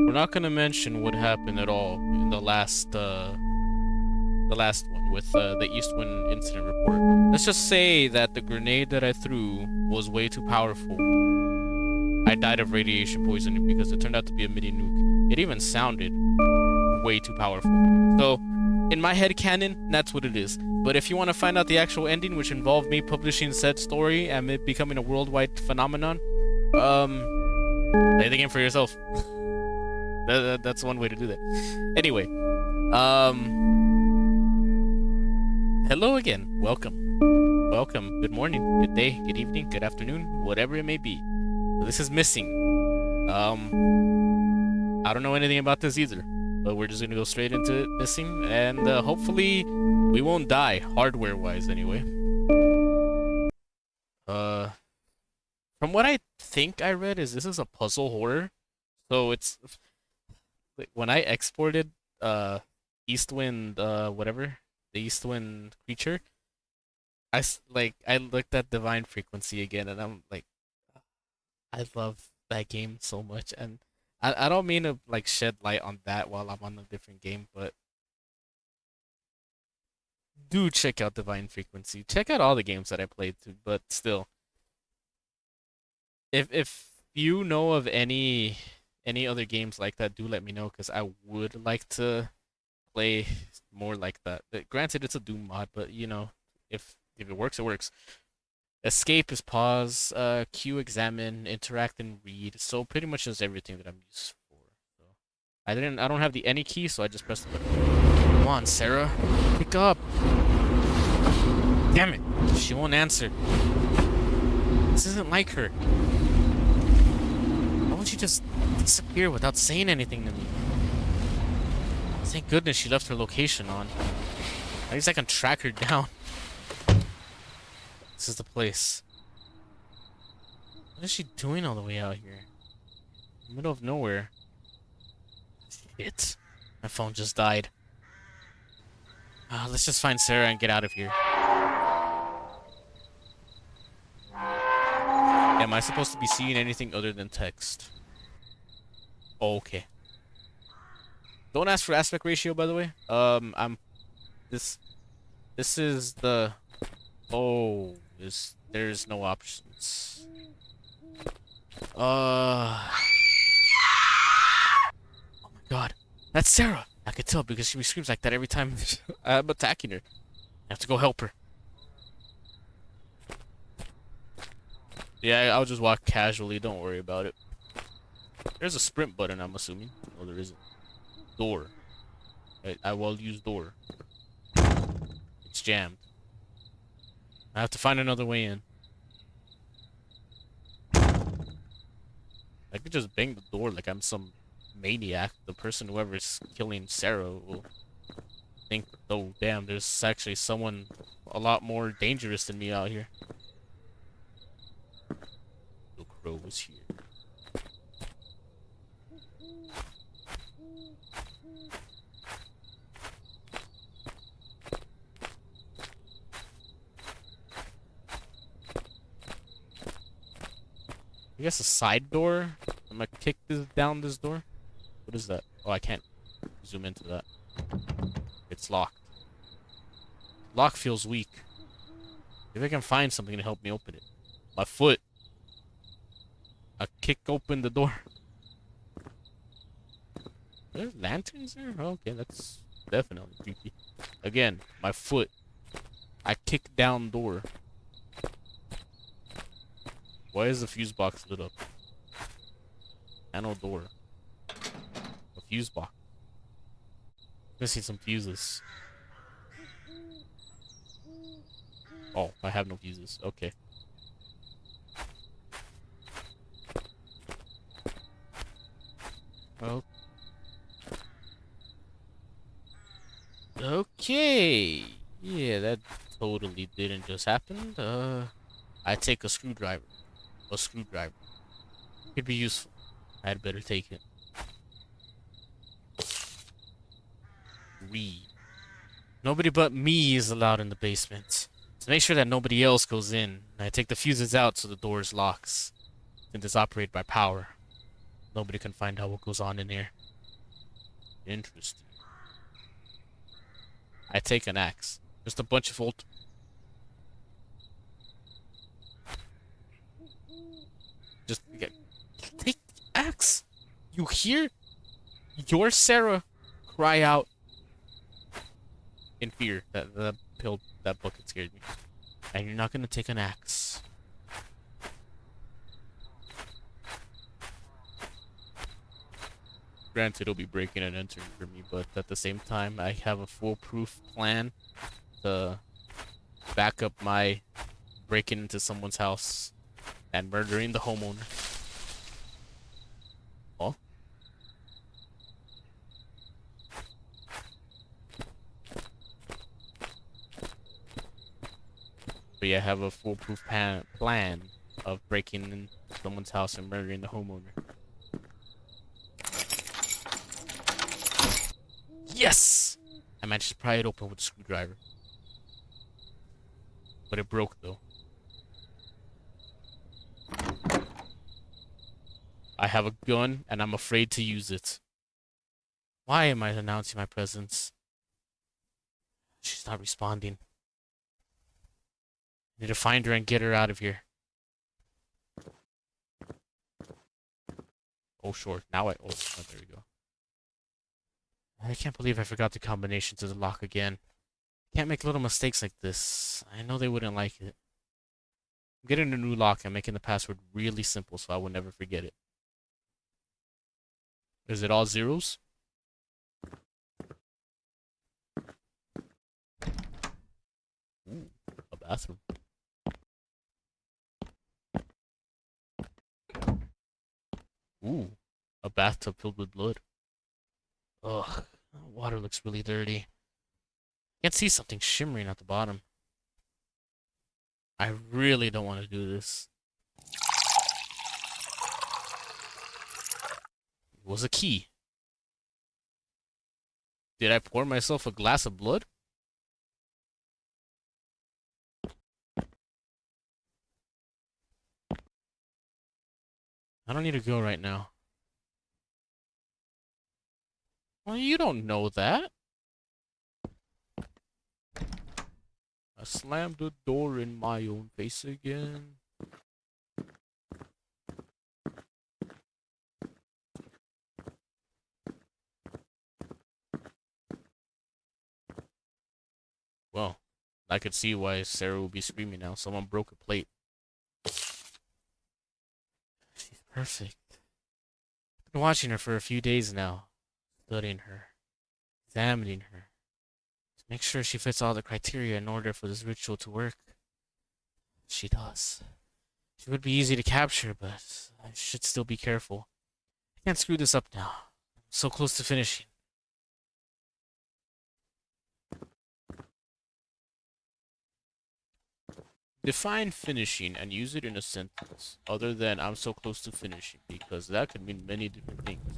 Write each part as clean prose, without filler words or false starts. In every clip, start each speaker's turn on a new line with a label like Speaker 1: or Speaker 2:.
Speaker 1: We're not gonna mention what happened at all in the last one with the Eastwind incident report. Let's just say that the grenade that I threw was way too powerful. I died of radiation poisoning because it turned out to be a mini nuke. It even sounded way too powerful. So, in my head canon, that's what it is. But if you want to find out the actual ending, which involved me publishing said story and it becoming a worldwide phenomenon, play the game for yourself. That's one way to do that. Anyway, hello again. Welcome. Welcome. Good morning, good day, good evening, good afternoon, whatever it may be. This is Missing. I don't know anything about this either, but we're just gonna go straight into it, Missing, and hopefully we won't die, hardware-wise anyway. From what I think I read is this is a puzzle horror, so it's like when I exported Eastwind whatever, the Eastwind creature, I looked at Divine Frequency again and I'm like, I love that game so much, and I don't mean to like shed light on that while I'm on a different game, but do check out Divine Frequency. Check out all the games that I played too, but still, if you know of any other games like that, do let me know because I would like to play more like that. Granted, it's a Doom mod, but you know, if it works, it works. Escape is pause, Q examine, interact and read. So pretty much just everything that I'm used for. So I don't have the any key, so I just pressed the button. Come on, Sarah, pick up. Damn it, she won't answer. This isn't like her. Why won't she just disappear without saying anything to me? Thank goodness she left her location on. At least I can track her down. This is the place. What is she doing all the way out here? In the middle of nowhere. Shit. My phone just died. Let's just find Sarah and get out of here. Am I supposed to be seeing anything other than text? Oh, okay. Don't ask for aspect ratio, by the way. This is the... Oh, there's no options. Oh my god. That's Sarah! I could tell because she screams like that every time I'm attacking her. I have to go help her. Yeah, I'll just walk casually, don't worry about it. There's a sprint button, I'm assuming. Oh, there isn't. Door. I will use door. It's jammed. I have to find another way in. I could just bang the door like I'm some maniac. The person whoever's killing Sarah will think, oh damn, there's actually someone a lot more dangerous than me out here. The crow was here. I guess a side door? I'm gonna kick down this door? What is that? Oh, I can't zoom into that. It's locked. Lock feels weak. Maybe I can find something to help me open it. My foot. I kick open the door. There's lanterns there? Oh, okay, that's definitely creepy. Again, my foot. I kick down door. Why is the fuse box lit up? Panel door. A fuse box. Missing some fuses. Oh, I have no fuses. Okay. Oh. Okay. Yeah, that totally didn't just happen. I take a screwdriver. A screwdriver. Could be useful. I'd better take it. Read. Nobody but me is allowed in the basement. To make sure that nobody else goes in, I take the fuses out so the doors locks. Since it's operated by power. Nobody can find out what goes on in here. Interesting. I take an axe. Just a bunch of old. Just take the axe. You hear your Sarah cry out in fear. That bucket scared me. And you're not gonna take an axe. Granted, it'll be breaking and entering for me, but at the same time, I have a foolproof plan to back up my breaking into someone's house and murdering the homeowner. Oh, but yeah, I have a foolproof plan of breaking into someone's house and murdering the homeowner. Yes! I managed to pry it open with a screwdriver. But it broke, though. I have a gun, and I'm afraid to use it. Why am I announcing my presence? She's not responding. I need to find her and get her out of here. Oh, sure. Now oh, there we go. I can't believe I forgot the combination to the lock again. Can't make little mistakes like this. I know they wouldn't like it. I'm getting a new lock and making the password really simple so I will never forget it. Is it all zeros? Ooh, a bathroom. Ooh, a bathtub filled with blood. Ugh, water looks really dirty. I can see something shimmering at the bottom. I really don't want to do this. It was a key. Did I pour myself a glass of blood? I don't need to go right now. Well, you don't know that. I slammed the door in my own face again. Well, I could see why Sarah would be screaming now. Someone broke a plate. She's perfect. I've been watching her for a few days now. Studying her. Examining her. To make sure she fits all the criteria in order for this ritual to work. She does. She would be easy to capture, but I should still be careful. I can't screw this up now. I'm so close to finishing. Define finishing and use it in a sentence other than I'm so close to finishing, because that could mean many different things.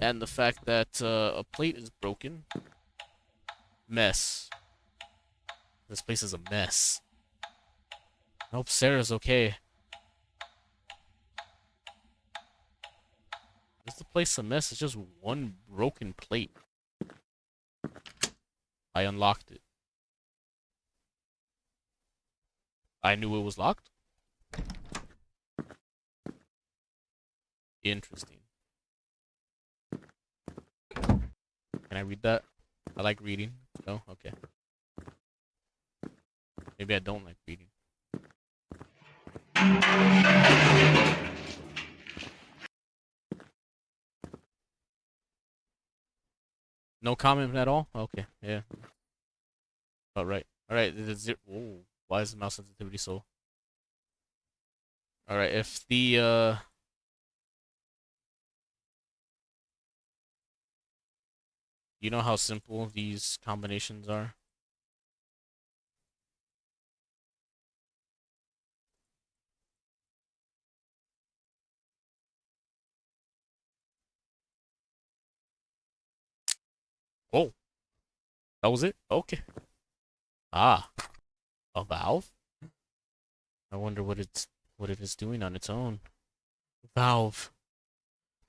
Speaker 1: And the fact that a plate is broken. Mess. This place is a mess. I hope Sarah's okay. Is the place a mess? It's just one broken plate. I unlocked it. I knew it was locked. Interesting. Can I read that? I like reading. No? Okay. Maybe I don't like reading. No comment at all? Okay, yeah. Alright. Alright, whoa. Why is the mouse sensitivity so... Alright, if the, you know how simple these combinations are? Oh, that was it? Okay. Ah, a valve? I wonder what it is doing on its own. Valve.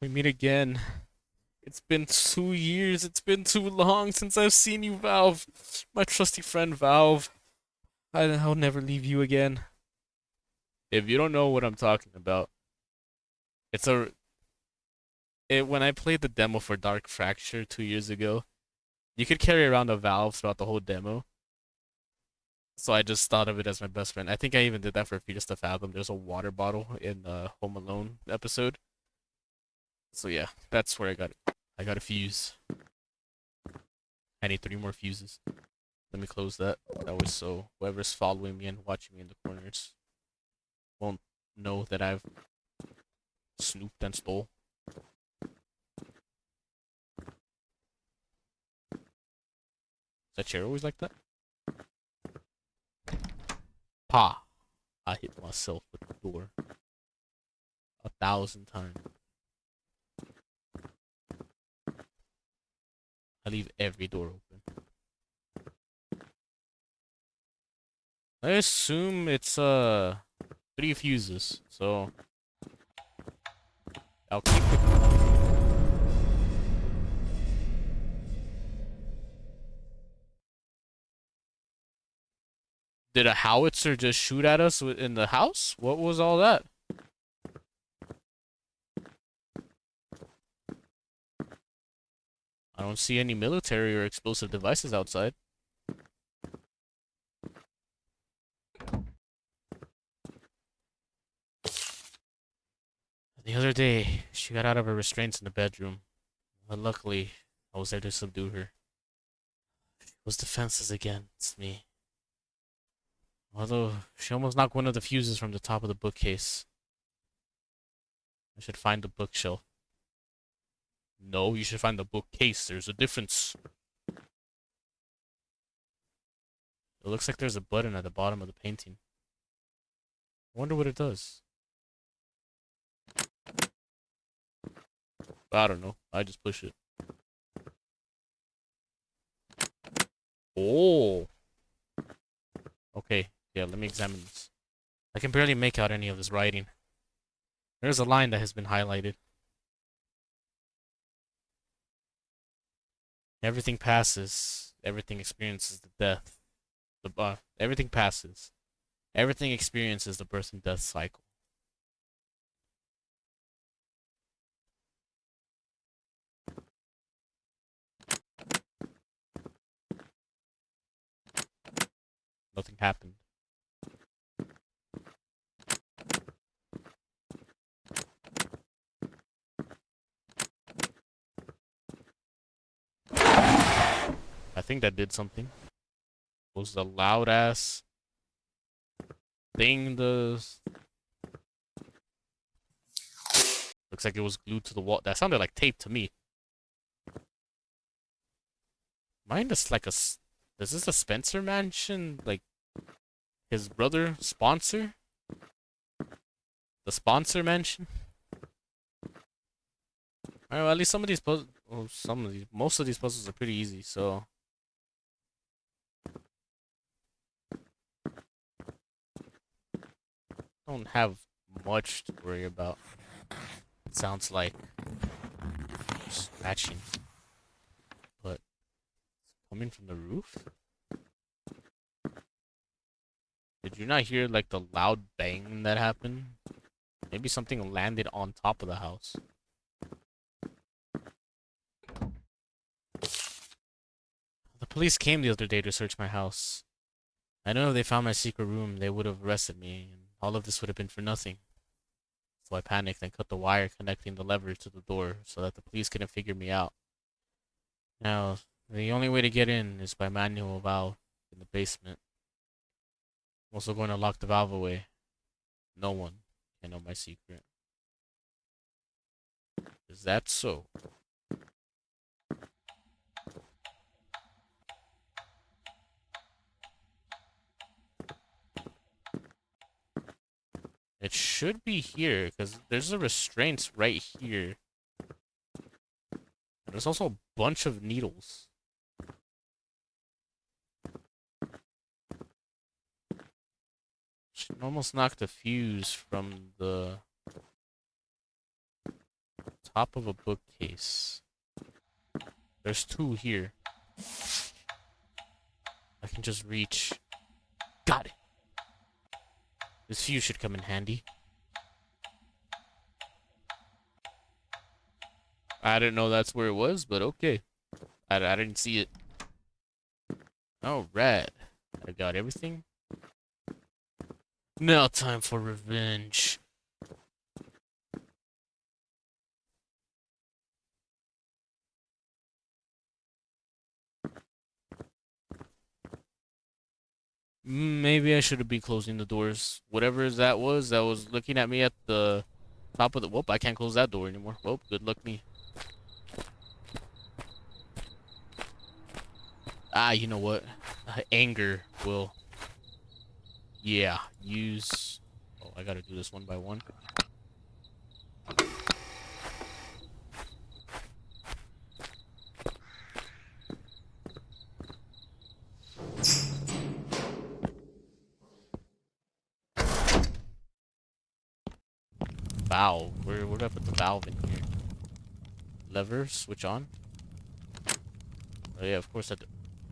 Speaker 1: We meet again. It's been 2 years. It's been too long since I've seen you, Valve. My trusty friend Valve. I'll never leave you again. If you don't know what I'm talking about, it's a when I played the demo for Dark Fracture 2 years ago, you could carry around a Valve throughout the whole demo. So I just thought of it as my best friend. I think I even did that for Fetus to Fathom. There's a water bottle in the Home Alone episode. So yeah, that's where I got it. I got a fuse. I need 3 more fuses. Let me close that. That was so whoever's following me and watching me in the corners won't know that I've snooped and stole. Is that chair always like that? Pa! I hit myself with the door 1,000 times. I leave every door open. I assume it's 3 fuses, so I'll keep it. Did a howitzer just shoot at us in the house? What was all that? I don't see any military or explosive devices outside. The other day, she got out of her restraints in the bedroom. But luckily, I was there to subdue her. She was defenseless against me. Although, she almost knocked one of the fuses from the top of the bookcase. I should find the bookshelf. No, you should find the bookcase. There's a difference. It looks like there's a button at the bottom of the painting. I wonder what it does. I don't know. I just push it. Oh. Okay. Yeah, let me examine this. I can barely make out any of this writing. There's a line that has been highlighted. Everything passes. Everything experiences the death. Everything passes. Everything experiences the birth and death cycle. Nothing happened. I think that did something. Was the loud ass thing the looks like it was glued to the wall. That sounded like tape to me. Mine is like is this a Spencer mansion? Like his brother sponsor? The sponsor mansion? Alright, well, at least some of these puzzles, most of these puzzles are pretty easy, so. Don't have much to worry about. It sounds like scratching, but coming from the roof? Did you not hear like the loud bang that happened? Maybe something landed on top of the house. The police came the other day to search my house. I know if they found my secret room, they would have arrested me, and all of this would have been for nothing. So I panicked and cut the wire connecting the lever to the door so that the police couldn't figure me out. Now, the only way to get in is by manual valve in the basement. I'm also going to lock the valve away. No one can know my secret. Is that so? It should be here, because there's a restraint right here. And there's also a bunch of needles. Should almost knock the fuse from the Top of a bookcase. There's two here. I can just reach. Got it. This fuse should come in handy. I didn't know that's where it was, but okay. I didn't see it. Alright. I got everything. Now time for revenge. Maybe I should be closing the doors. Whatever that was looking at me at the top of the... Whoop, I can't close that door anymore. Well, good luck me. Ah, you know what? Anger will... Yeah, use... Oh, I gotta do this one by one. Valve. Where do I put the valve in here? Lever, switch on. Oh yeah, of course I do.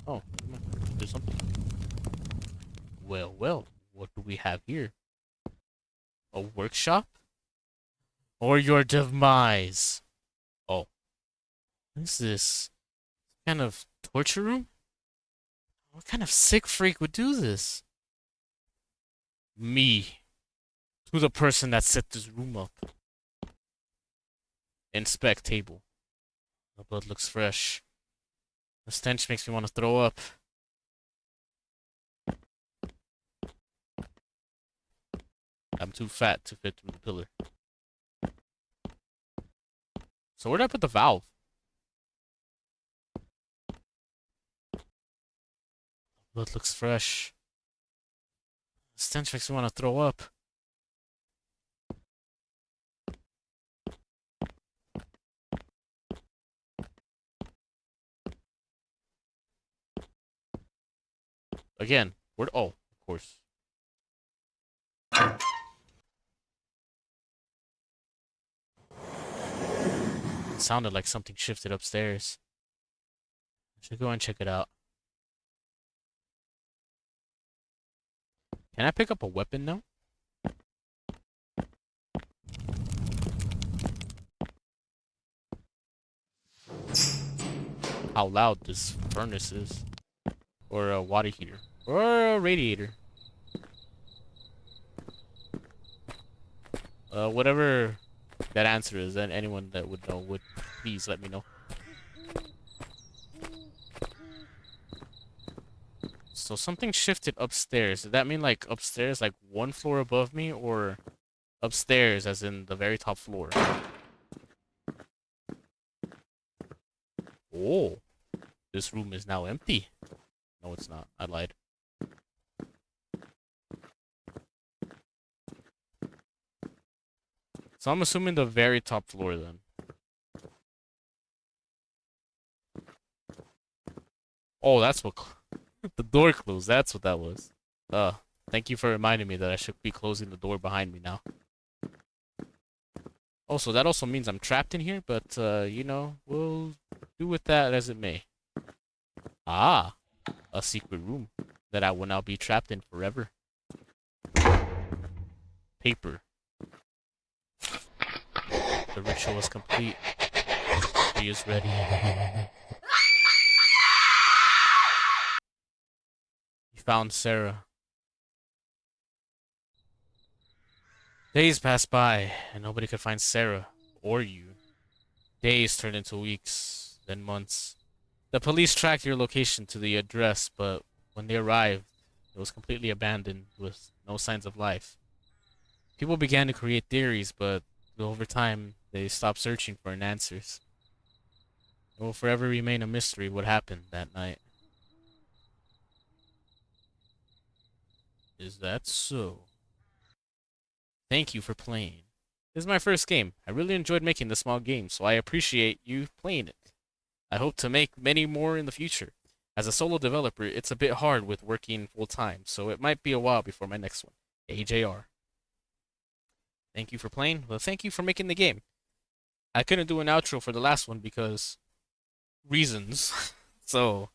Speaker 1: Oh, come on. Do something. Well, well. What do we have here? A workshop? Or your demise? Oh. What is this? Kind of torture room? What kind of sick freak would do this? Me. To the person that set this room up. Inspect table. The blood looks fresh. The stench makes me want to throw up. I'm too fat to fit through the pillar. So where did I put the valve? Blood looks fresh. The stench makes me want to throw up. Again, where? Oh, of course. It sounded like something shifted upstairs. I should go and check it out. Can I pick up a weapon now? How loud this furnace is. Or a water heater. Or a radiator. Whatever that answer is, and anyone that would know would please let me know. So something shifted upstairs. Does that mean like upstairs, like one floor above me, or upstairs as in the very top floor? Oh, this room is now empty. No, it's not. I lied. So I'm assuming the very top floor then. Oh, that's what... the door closed. That's what that was. Thank you for reminding me that I should be closing the door behind me now. Also, that also means I'm trapped in here, but, you know, we'll do with that as it may. Ah, a secret room that I will now be trapped in forever. Paper. The ritual is complete. She is ready. You found Sarah. Days passed by, and nobody could find Sarah or you. Days turned into weeks, then months. The police tracked your location to the address, but when they arrived, it was completely abandoned with no signs of life. People began to create theories, but over time, they stopped searching for answers. It will forever remain a mystery what happened that night. Is that so? Thank you for playing. This is my first game. I really enjoyed making this small game, so I appreciate you playing it. I hope to make many more in the future. As a solo developer, it's a bit hard with working full-time, so it might be a while before my next one. AJR. Thank you for playing. Well, thank you for making the game. I couldn't do an outro for the last one because reasons. So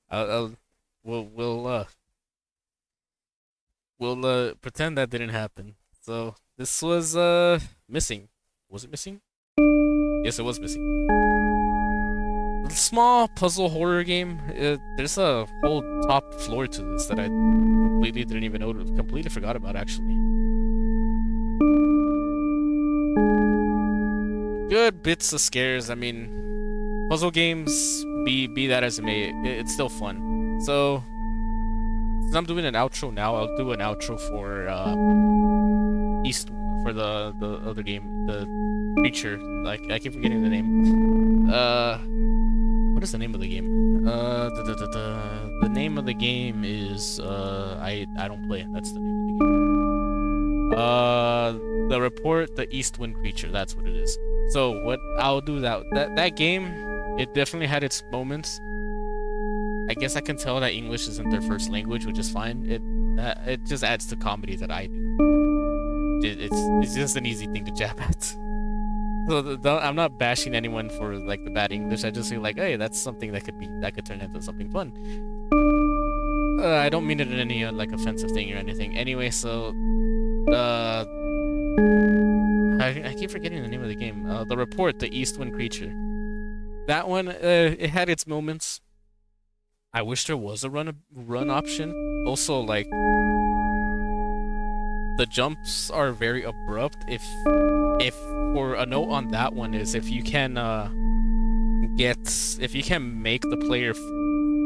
Speaker 1: I'll we'll we'll uh we'll pretend that didn't happen. So this was missing. Was it missing? Yes, it was missing. Small puzzle horror game. There's a whole top floor to this that I completely didn't even know. Completely forgot about actually. Good bits of scares. I mean, puzzle games, be that as it may, it's still fun. So, since I'm doing an outro now, I'll do an outro for East for the other game, the creature. Like I keep forgetting the name. What is the name of the game? The name of the game is I don't play. That's the name of the game. The report, the East Wind creature. That's what it is. So what I'll do that game, it definitely had its moments. I guess I can tell that English isn't their first language, which is fine. It just adds to comedy that I do. It's just an easy thing to jab at. So I'm not bashing anyone for like the bad English. I just feel like, hey, that's something that could turn into something fun. I don't mean it in any like offensive thing or anything. Anyway, so I keep forgetting the name of the game. The report, the East Wind creature. That one, it had its moments. I wish there was a run option. Also, like the jumps are very abrupt. If for a note on that one is if you can make the player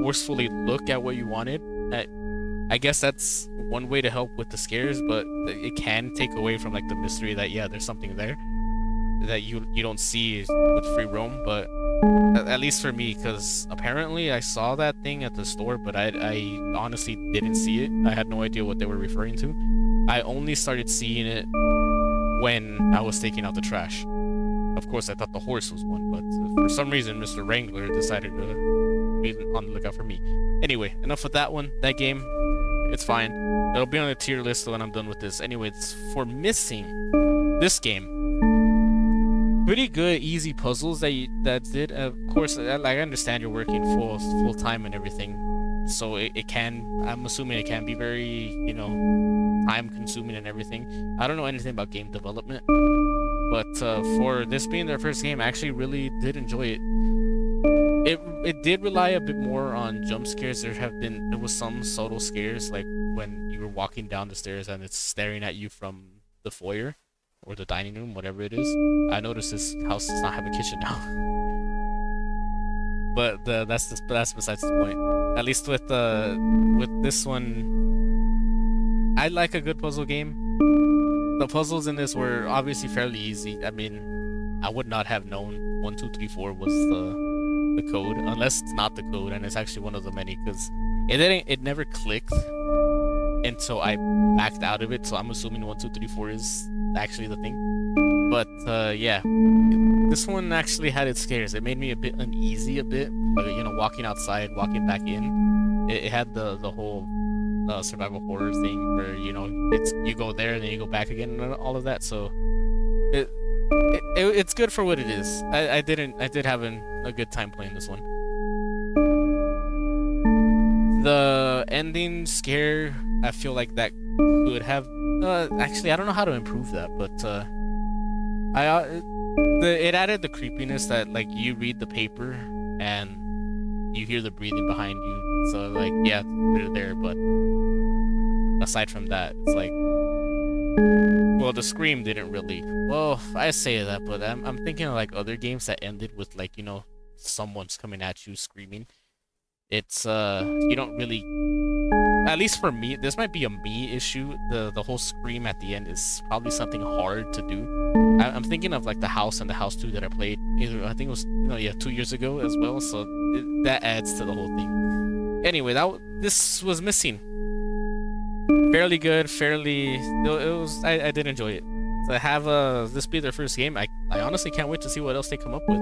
Speaker 1: forcefully look at what you wanted. I guess that's one way to help with the scares, but it can take away from like the mystery that yeah, there's something there that you don't see with free roam. But at least for me, because apparently I saw that thing at the store, but I honestly didn't see it. I had no idea what they were referring to. I only started seeing it when I was taking out the trash. Of course, I thought the horse was one, but for some reason, Mr. Wrangler decided to be on the lookout for me. Anyway, enough with that one. That game, it's fine. It'll be on the tier list when I'm done with this. Anyway, it's for missing this game. Pretty good, easy puzzles that did. Of course, like I understand you're working full time and everything, so it can. I'm assuming it can be very time consuming and everything. I don't know anything about game development, but for this being their first game, I actually really did enjoy it. It did rely a bit more on jump scares. There was some subtle scares, like when you were walking down the stairs and it's staring at you from the foyer or the dining room, whatever it is. I noticed this house does not have a kitchen now. But that's besides the point. At least with this one, I like a good puzzle game. The puzzles in this were obviously fairly easy. I mean, I would not have known 1, 2, 3, 4 was the code, unless it's not the code and it's actually one of the many, because it never clicked until I backed out of it. So I'm assuming 1, 2, 3, 4 is actually the thing. But yeah, this one actually had its scares. It made me a bit uneasy, like, walking outside, walking back in. It had the whole survival horror thing where you go there and then you go back again and all of that. So it's good for what it is. I did have a good time playing this one. The ending scare, I feel like that could have actually, I don't know how to improve that, but it added the creepiness that like you read the paper and you hear the breathing behind you. So like yeah, they're there, but aside from that, it's like, well, the scream didn't really. Well, I say that, but I'm thinking of like other games that ended with like someone's coming at you screaming. It's you don't really. At least for me, this might be a me issue. The whole scream at the end is probably something hard to do. I'm thinking of like the House and the House 2 that I played. I think it was 2 years ago as well. So that adds to the whole thing. Anyway, this was missing. Fairly good. It was. I did enjoy it. To have this be their first game, I honestly can't wait to see what else they come up with.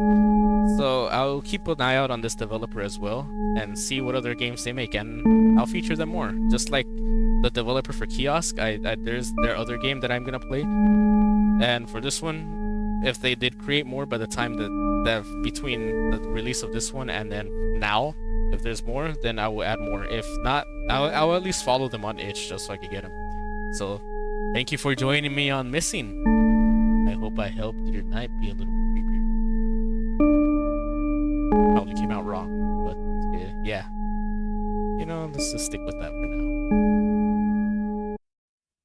Speaker 1: So I'll keep an eye out on this developer as well and see what other games they make, and I'll feature them more. Just like the developer for Kiosk, there's their other game that I'm gonna play, and for this one, if they did create more by the time that between the release of this one and then now, if there's more, then I will add more. If not, I'll at least follow them on itch just so I can get them. So, thank you for joining me on Missing. I hope I helped your night be a little more creepier. Probably came out wrong, but yeah. Let's just stick with that for now.